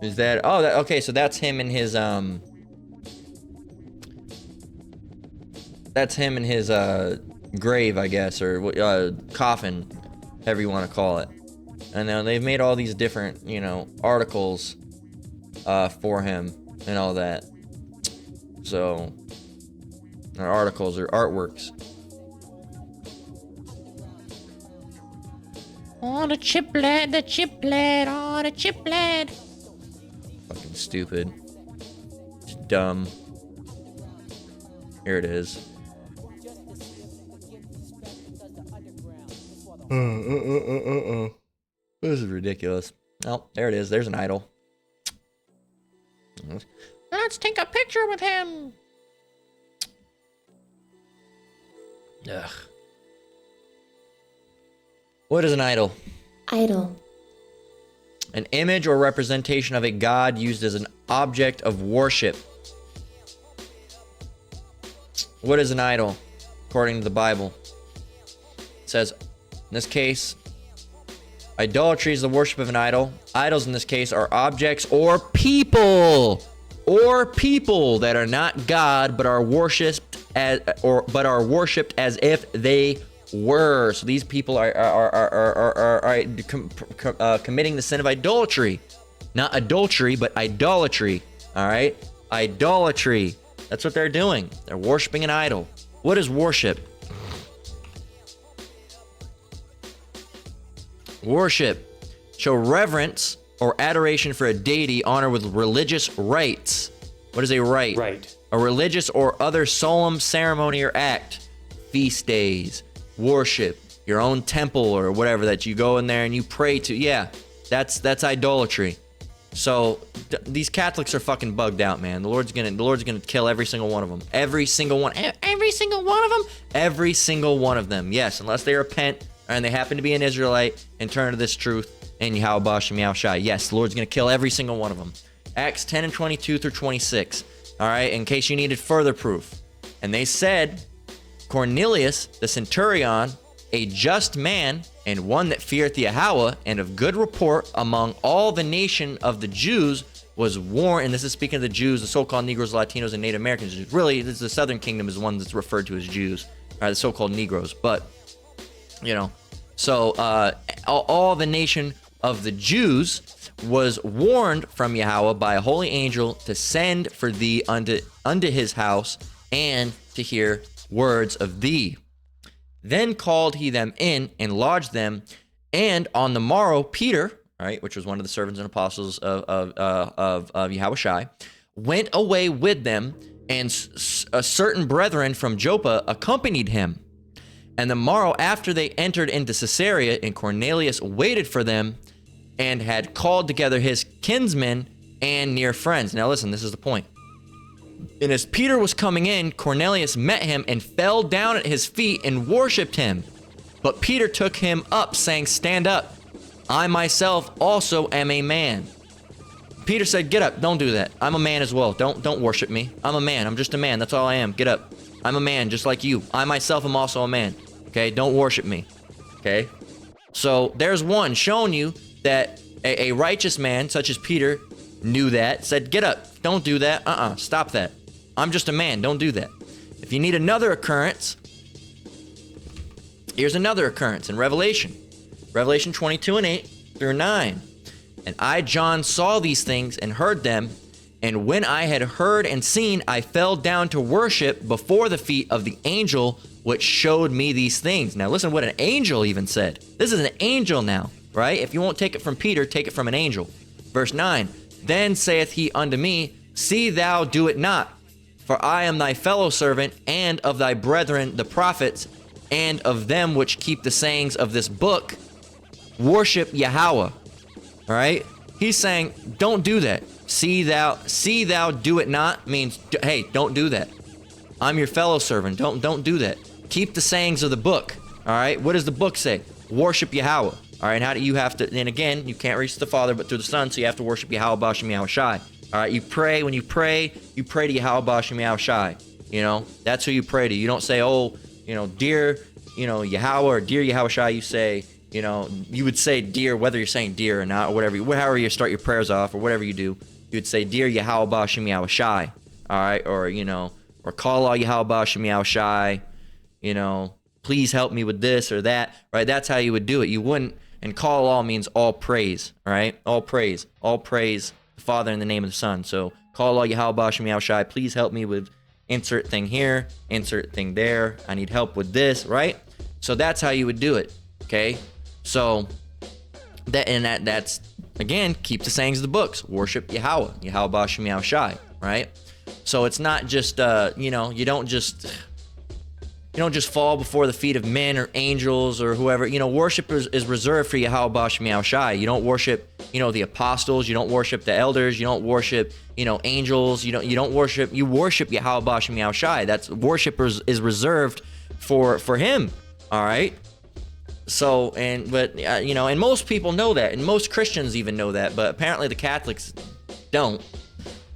Is that? Oh, okay. So that's him in his That's him in his grave, I guess, or coffin, however you want to call it. And then they've made all these different, articles for him and all that. So, or articles or artworks.
On a chiplet, on a chiplet.
Fucking stupid. Just dumb. Here it is. This is ridiculous. Oh, there it is. There's an idol.
Let's take a picture with him.
Ugh. What is an idol?
Idol.
An image or representation of a god used as an object of worship. What is an idol, according to the Bible? It says, in this case, idolatry is the worship of an idol. Idols in this case are objects or people that are not God but are worshipped as if they were. So these people are committing the sin of idolatry, not adultery, but idolatry. All right, idolatry. That's what they're doing. They're worshiping an idol. What is worship? Worship. Show reverence or adoration for a deity, honor with religious rites. What is a rite?
Right.
A religious or other solemn ceremony or act. Feast days, worship, your own temple or whatever that you go in there and you pray to. Yeah, that's idolatry. So these Catholics are fucking bugged out, man. The Lord's gonna kill every single one of them. Every single one. Every single one of them. Every single one of them. Yes, unless they repent and they happen to be an Israelite and turn to this truth and Yahweh Bashem Yahushai. Yes, the Lord's gonna kill every single one of them. Acts 10 and 22 through 26. All right, in case you needed further proof. And they said, Cornelius, the centurion, a just man and one that feareth Yahweh and of good report among all the nation of the Jews, was warned, and this is speaking of the Jews, the so-called Negroes, Latinos, and Native Americans. Really, this is the Southern Kingdom is the one that's referred to as Jews, the so-called Negroes. But, you know, so all the nation of the Jews was warned from Yahweh by a holy angel to send for thee unto his house and to hear words of thee. Then called he them in and lodged them, and on the morrow Peter, right, which was one of the servants and apostles of Yahushai, went away with them, and a certain brethren from Joppa accompanied him. And the morrow after they entered into Caesarea, and Cornelius waited for them, and had called together his kinsmen and near friends. Now listen, this is the point. And as Peter was coming in, Cornelius met him and fell down at his feet and worshipped him. But Peter took him up, saying, Stand up. I myself also am a man. Peter said, Get up. Don't do that. I'm a man as well. Don't worship me. I'm a man. I'm just a man. That's all I am. Get up. I'm a man just like you. I myself am also a man. Okay? Don't worship me. Okay? So there's one showing you that a righteous man such as Peter knew that, said, Get up. Don't do that. Stop that. I'm just a man. Don't do that. If you need another occurrence, here's another occurrence in Revelation. Revelation 22 and 8 through 9. And I, John, saw these things and heard them. And when I had heard and seen, I fell down to worship before the feet of the angel which showed me these things. Now listen what an angel even said. This is an angel now, right? If you won't take it from Peter, take it from an angel. Verse 9. Then saith he unto me, See thou do it not. For I am thy fellow servant, and of thy brethren the prophets, and of them which keep the sayings of this book. Worship Yahweh. All right? He's saying, don't do that. See thou do it not means, hey, don't do that. I'm your fellow servant. Don't do that. Keep the sayings of the book. All right? What does the book say? Worship Yahweh. All right? How do you have to? And again, you can't reach the Father but through the Son, so you have to worship Yahweh Bashem Yahushai. All right, you pray. When you pray to Yahweh Bashem Yahushai. You know, that's who you pray to. You don't say, oh, you know, dear, you know, Yahweh or dear Yahushai. You say, you know, you would say dear, whether you're saying dear or not, or whatever, however you start your prayers off, or whatever you do, you would say, dear Yahweh Bashem Yahushai. All right, or, you know, or call all Yahweh Bashem Yahushai, you know, please help me with this or that, right? That's how you would do it. You wouldn't, and call all means all praise, all right? All praise the Father in the name of the Son. So call all Yahweh Bashem Yahushai, please help me with insert thing here, insert thing there. I need help with this, right? So that's how you would do it, okay? So that's again, keep the sayings of the books. Worship Yahweh Bashem Yahushai, right? So it's not just you know, you don't just fall before the feet of men or angels or whoever. You know, worship is reserved for Yahweh Bashem Yahushai. You don't worship, you know, the apostles. You don't worship the elders. You don't worship, you know, angels. You don't worship. You worship Yahweh Bashem Yahushai. That's worship is reserved for him. All right. So but you know, and most people know that, and most Christians even know that, but apparently the Catholics don't.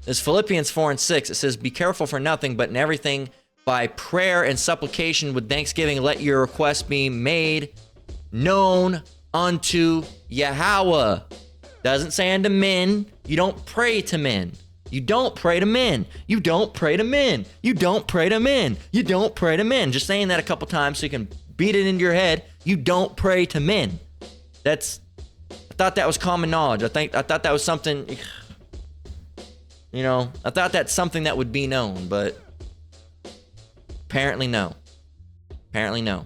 There's Philippians 4 and 6. It says, "Be careful for nothing, but in everything by prayer and supplication with thanksgiving, let your requests be made known unto Yahweh. Doesn't say unto men. You don't pray to men. You don't pray to men. You don't pray to men. You don't pray to men. You don't pray to men. Just saying that a couple times so you can beat it into your head. You don't pray to men. I thought that was common knowledge. I thought that was something, you know, I thought that's something that would be known, but apparently no. Apparently no.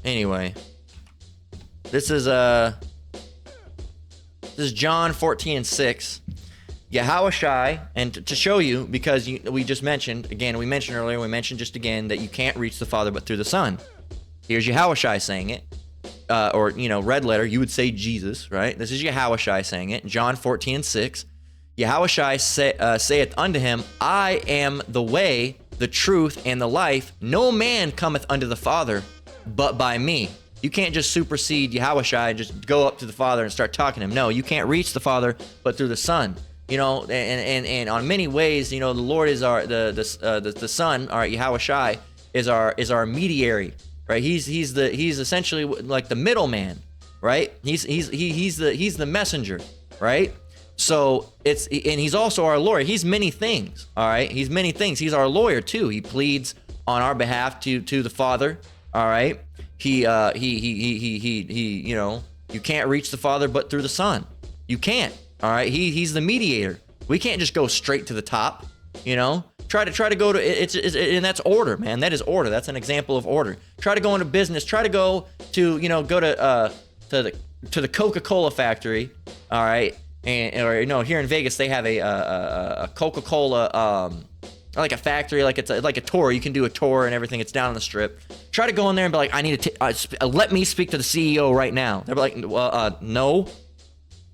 Anyway, this is John 14:6. Yahushai, and to show you, because we just mentioned, again, we mentioned earlier, we mentioned just again that you can't reach the Father but through the Son. Here's Yahushai saying it, or, you know, red letter, you would say Jesus, right? This is Yahushai saying it, John 14:6. Yahushai saith unto him, I am the way, the truth, and the life. No man cometh unto the Father but by me. You can't just supersede Yahushai and just go up to the Father and start talking to him. No, you can't reach the Father but through the Son. You know, and on many ways, you know, the Lord is our the Son, all right, Yahushai is our mediary, right? He's essentially like the middleman, right? He's the messenger, right? So and he's also our lawyer. He's many things, all right? He's many things. He's our lawyer too. He pleads on our behalf to the Father, all right? He you know, you can't reach the Father but through the Son. You can't. All right, he's the mediator. We can't just go straight to the top, you know. Try to go to it's and that's order, man. That is order. That's an example of order. Try to go into business. Try to go to, you know, go to the Coca-Cola factory, all right, or, you know, here in Vegas they have a Coca-Cola like a factory, like it's like a tour. You can do a tour and everything. It's down on the strip. Try to go in there and be like, I need to let me speak to the CEO right now. They're like, well, no.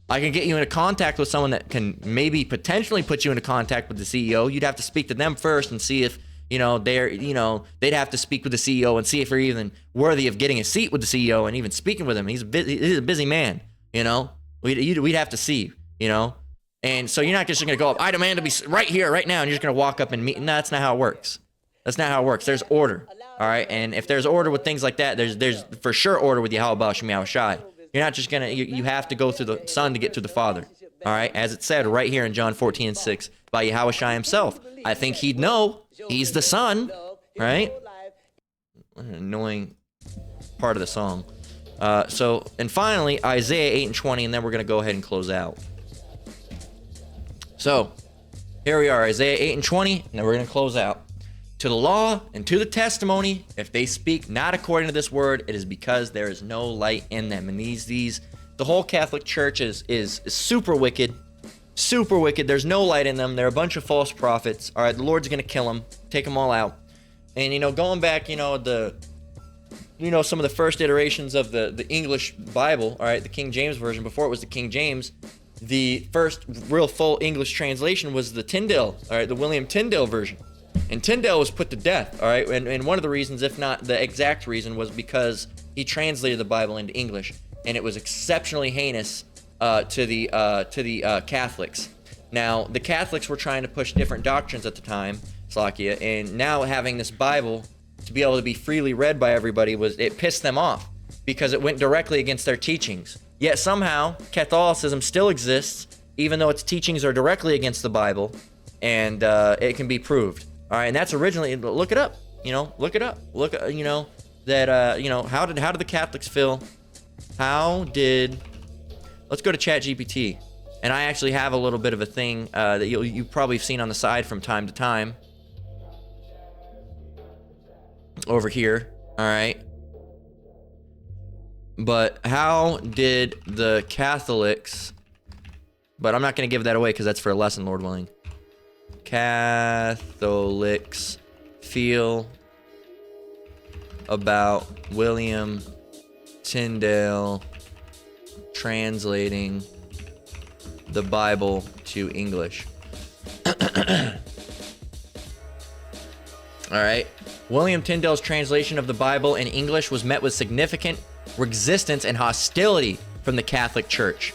I can get you into contact with someone that can maybe potentially put you into contact with the CEO. You'd have to speak to them first and see if, you know, they'd have to speak with the CEO and see if you're even worthy of getting a seat with the CEO and even speaking with him. He's a busy man, you know. We'd have to see, you know. And so you're not just going to go up, I demand to be right here, right now, and you're just going to walk up and meet. No, that's not how it works. That's not how it works. There's order, all right? And if there's order with things like that, there's for sure order with Yahweh Shem Yahushai. You're not just going to, you have to go through the Son to get to the Father, all right? As it said right here in John 14:6 by Yahushai himself. I think he'd know he's the Son, right? What an annoying part of the song. And finally, Isaiah 8:20, and then we're going to go ahead and close out. So, here we are, Isaiah 8:20, and then we're going to close out. To the law and to the testimony, if they speak not according to this word, it is because there is no light in them. And the whole Catholic Church is super wicked, super wicked. There's no light in them. They're a bunch of false prophets. All right, the Lord's going to kill them, take them all out. And, you know, going back, you know, some of the first iterations of the English Bible, all right, the King James Version, before it was the King James, the first real full English translation was the Tyndale, all right, the William Tyndale version. And Tyndale was put to death, all right? And one of the reasons, if not the exact reason, was because he translated the Bible into English, and it was exceptionally heinous to the Catholics. Now, the Catholics were trying to push different doctrines at the time, Slakia, and now having this Bible to be able to be freely read by everybody, it pissed them off because it went directly against their teachings. Yet somehow, Catholicism still exists, even though its teachings are directly against the Bible, and it can be proved. All right, and that's originally, look it up, you know, look it up. Look, you know, that, you know, how did the Catholics feel? Let's go to ChatGPT. And I actually have a little bit of a thing that you've probably seen on the side from time to time. Over here, all right. But how did the Catholics, but I'm not going to give that away because that's for a lesson, Lord willing. Catholics feel about William Tyndale translating the Bible to English. All right. William Tyndale's translation of the Bible in English was met with significant resistance and hostility from the Catholic Church.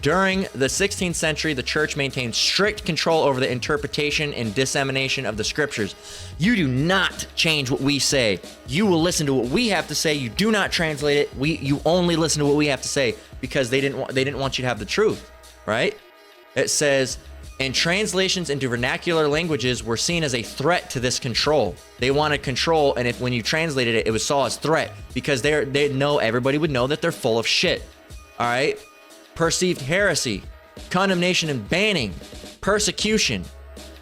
During the 16th century, the church maintained strict control over the interpretation and dissemination of the scriptures. You do not change what we say. You will listen to what we have to say. You do not translate it. You only listen to what we have to say, because they didn't want you to have the truth, right? It says, and translations into vernacular languages were seen as a threat to this control. They wanted control, and when you translated it, it was saw as threat, because they know, everybody would know that they're full of shit. All right? Perceived heresy, condemnation and banning, persecution.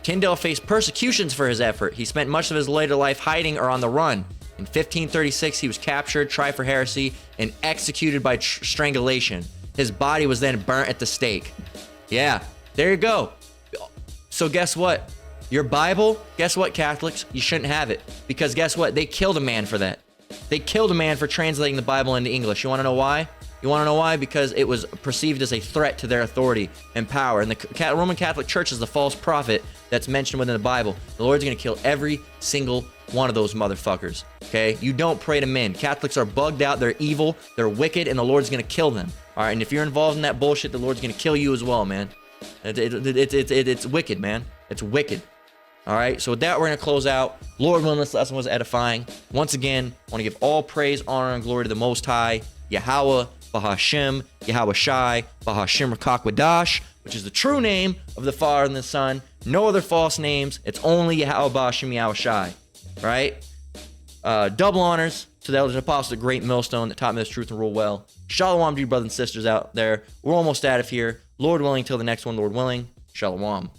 Tyndale faced persecutions for his effort. He spent much of his later life hiding or on the run. In 1536, he was captured, tried for heresy, and executed by strangulation. His body was then burnt at the stake. Yeah, there you go. So guess what? Your Bible, guess what, Catholics? You shouldn't have it. Because guess what? They killed a man for that. They killed a man for translating the Bible into English. You want to know why? You want to know why? Because it was perceived as a threat to their authority and power. And the Roman Catholic Church is the false prophet that's mentioned within the Bible. The Lord's going to kill every single one of those motherfuckers. Okay? You don't pray to men. Catholics are bugged out. They're evil. They're wicked. And the Lord's going to kill them. All right? And if you're involved in that bullshit, the Lord's going to kill you as well, man. It's wicked, man. It's wicked. All right? So with that, we're going to close out. Lord willing, this lesson was edifying. Once again, I want to give all praise, honor, and glory to the Most High, Yahweh, Bahashem, Yahweh Shai, Bahashem Rakakwadash, which is the true name of the Father and the Son. No other false names. It's only Yahweh Bahashem, Yahweh Shai. Right? Double honors to the elders and apostles, the great millstone that taught me this truth and rule well. Shalom to you brothers and sisters out there. We're almost out of here. Lord willing, till the next one, Lord willing. Shalom.